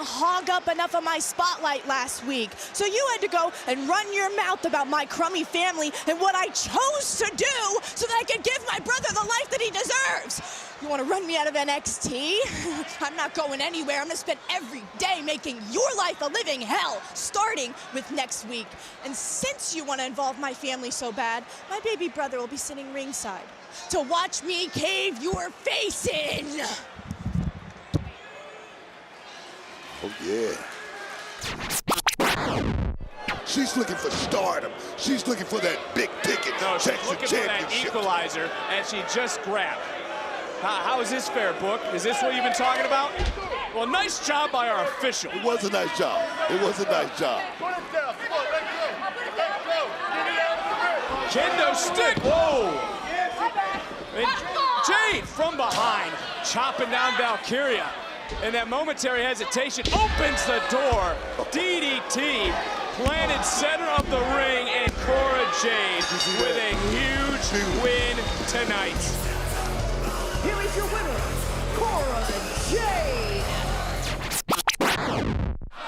hog up enough of my spotlight last week. So you had to go and run your mouth about my crummy family and what I chose to do so that I could give my brother the life that he deserves. You want to run me out of NXT? I'm not going anywhere. I'm going to spend every day making your life a living hell, starting with next week. And since you want to involve my family so bad, my baby brother will be sitting ringside to watch me cave your face in. Oh, yeah. She's looking for stardom. She's looking for that big ticket. No, she's Texas looking for that championship. equalizer, and she just grabbed. How is this fair, Book? Is this what you've been talking about? Well, nice job by our official. It was a nice job. It was a nice job. Kendo stick. Whoa. And Jade from behind, chopping down Valkyria. And that momentary hesitation opens the door. DDT planted center of the ring, and Cora Jade with a huge win tonight. Here is your winner, Cora Jade.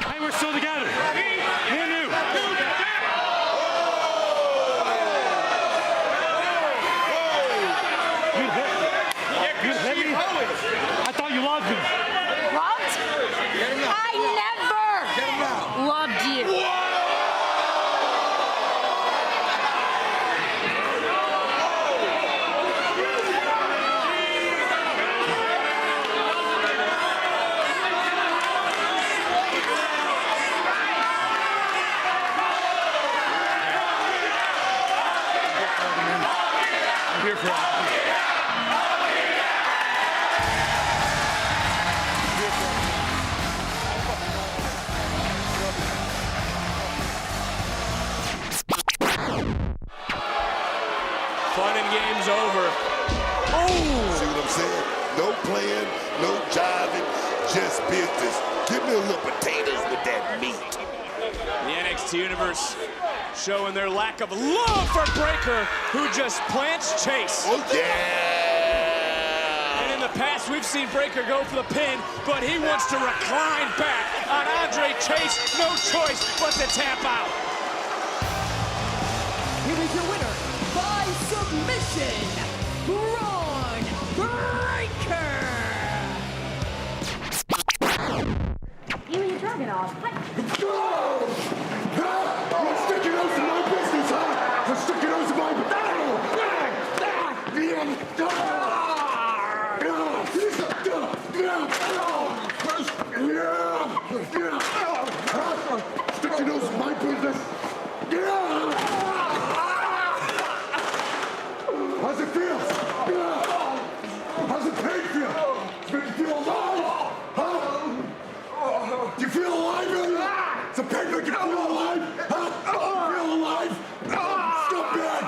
Hey, we're still together. Me and you. You hit me? I thought you loved me. Loved? I never loved you. I'm here for it. Fun and games over. Oh! See what I'm saying? No playing, no jiving, just business. Give me a little potatoes with that meat. The NXT Universe showing their lack of love for Breakker, who just plants Chase. Oh, yeah! And in the past, we've seen Breakker go for the pin, but he wants to recline back on Andre Chase. No choice but to tap out. Here is your winner, by submission, Braun Breakker. You and your dragon off. You're sticking those in my business, huh? You're sticking those in my Sticking those in my business. How's it feel? How's the pain feel? Does it make you feel alive? Huh? Do you feel alive, really? Does the pain make you feel alive? Huh? Feel alive? Stop that!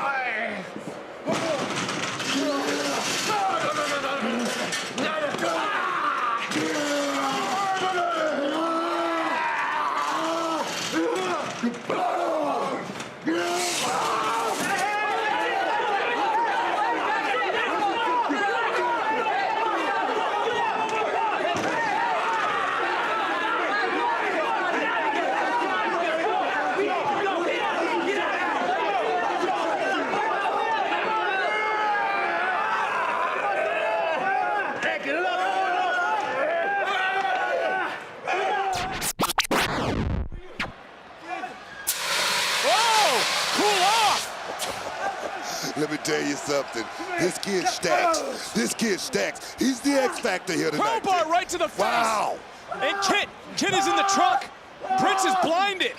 Let me tell you something. This kid stacks. This kid stacks. He's the X Factor here tonight. Crowbar right to the face. Wow. And Kit is in the truck. Prince is blinded.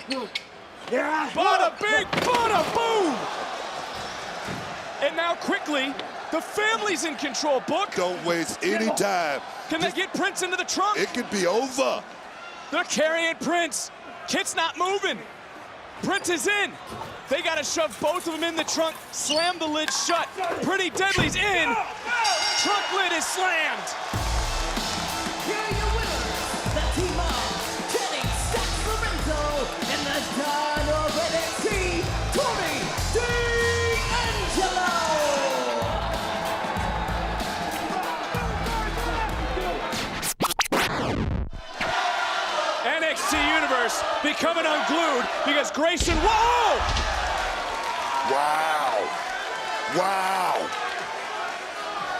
Bada bing, bada boom. And now quickly, the family's in control. Book. Don't waste any time. Can they get Prince into the trunk? It could be over. They're carrying Prince. Kit's not moving. Prince is in. They got to shove both of them in the trunk, slam the lid shut. Pretty Deadly's in. Trunk lid is slammed. Here are your winners, the team of Kenny Sacramento and the Don of NXT, Tony D'Angelo. NXT Universe becoming unglued because Grayson, whoa! Wow. Wow.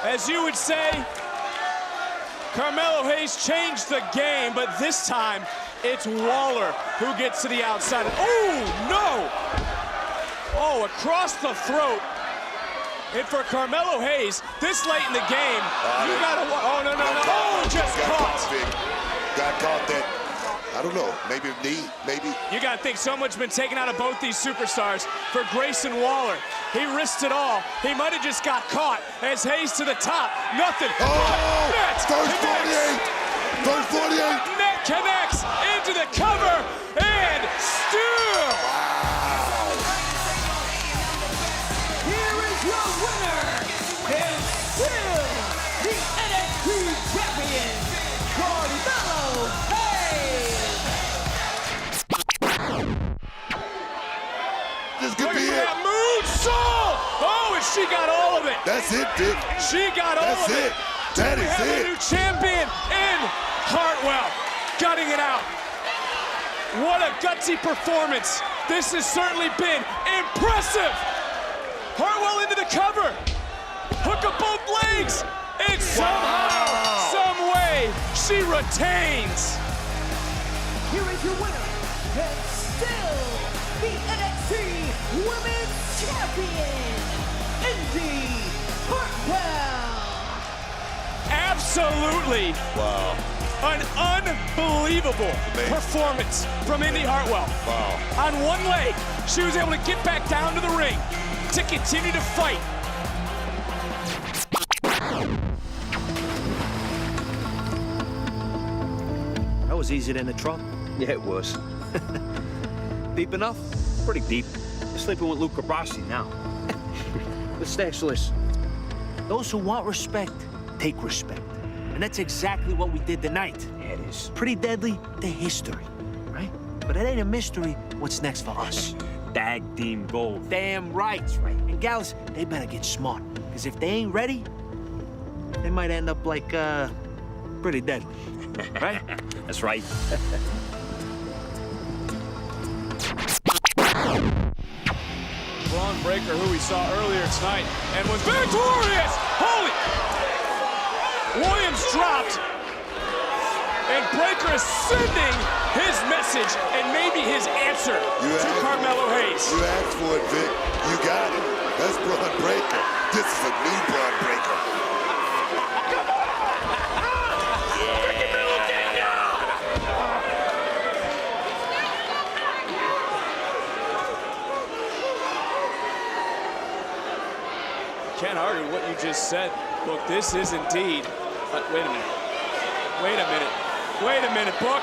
As you would say, Carmelo Hayes changed the game, but this time it's Waller who gets to the outside. Oh, no! Oh, across the throat. And for Carmelo Hayes, this late in the game, you gotta, oh, no, no, no, oh, just caught. Got caught that, I don't know, maybe knee, maybe. You gotta think so much been taken out of both these superstars. For Grayson Waller, he risked it all. He might have just got caught as Hayes to the top. Nothing. Oh, Net first connects. 48, first 48. Net connects into the cover and still. Here is your winner, and still the NXT champion, Carmelo Hayes. This could Look be at it. that moonsault! Oh, and she got all of it. That's it, Dick. She got all That's of it. it. That We is have a it. new champion in Hartwell, gutting it out. What a gutsy performance. This has certainly been impressive. Hartwell into the cover. Hook up both legs. And somehow, some way, she retains. Here is your winner, and still the NXT Women's Champion, Indy Hartwell. Absolutely. Wow. An unbelievable performance from Indy Hartwell. Wow. On one leg, she was able to get back down to the ring to continue to fight. That was easier than the trunk. Yeah, it was. Deep enough? Pretty deep. You're sleeping with Luke Cabasi now. But Stash, listen. Those who want respect, take respect. And that's exactly what we did tonight. Yeah, it is. Pretty Deadly, the history, right? But it ain't a mystery what's next for us. Tag team gold. Damn right. And gals, they better get smart. Because if they ain't ready, they might end up like, Pretty Deadly. Right? That's right. Braun Breaker, who we saw earlier tonight, and was victorious! Holy! Williams dropped, and Breaker is sending his message and maybe his answer to Carmelo Hayes. You asked for it, Vic. You got it. That's Braun Breaker. This is a new Braun Breaker. Can't argue what you just said. Look, this is indeed. Wait a minute. Wait a minute. Wait a minute, Book.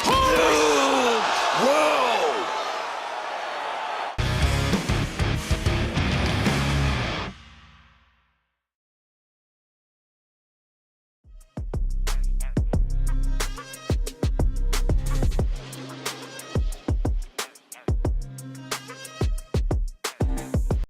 Holy